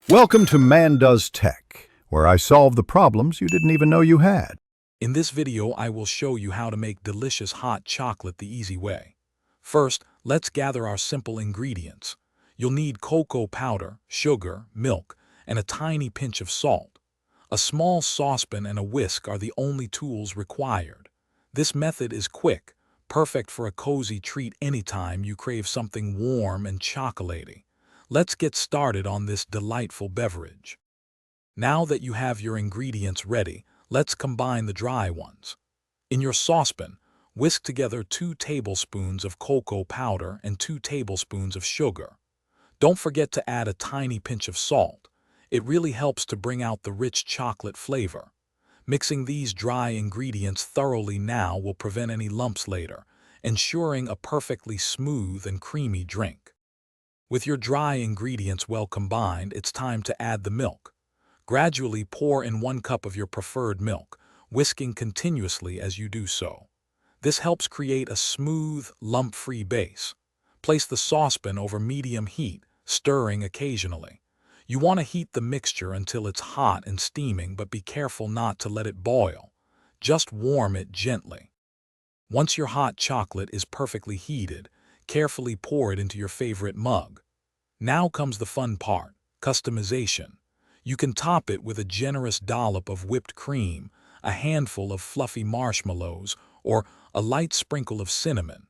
Welcome to Man Does Tech, where I solve the problems you didn't even know you had. In this video, I will show you how to make delicious hot chocolate the easy way. First, let's gather our simple ingredients. You'll need cocoa powder, sugar, milk, and a tiny pinch of salt. A small saucepan and a whisk are the only tools required. This method is quick, perfect for a cozy treat anytime you crave something warm and chocolatey. Let's get started on this delightful beverage. Now that you have your ingredients ready, let's combine the dry ones. In your saucepan, whisk together 2 tablespoons of cocoa powder and 2 tablespoons of sugar. Don't forget to add a tiny pinch of salt. It really helps to bring out the rich chocolate flavor. Mixing these dry ingredients thoroughly now will prevent any lumps later, ensuring a perfectly smooth and creamy drink. With your dry ingredients well combined, it's time to add the milk. Gradually pour in 1 cup of your preferred milk, whisking continuously as you do so. This helps create a smooth, lump-free base. Place the saucepan over medium heat, stirring occasionally. You want to heat the mixture until it's hot and steaming, but be careful not to let it boil. Just warm it gently. Once your hot chocolate is perfectly heated, carefully pour it into your favorite mug. Now comes the fun part, customization. You can top it with a generous dollop of whipped cream, a handful of fluffy marshmallows, or a light sprinkle of cinnamon.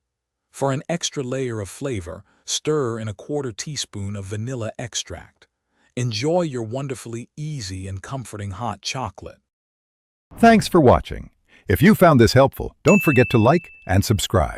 For an extra layer of flavor, stir in a 1/4 teaspoon of vanilla extract. Enjoy your wonderfully easy and comforting hot chocolate. Thanks for watching. If you found this helpful, don't forget to like and subscribe.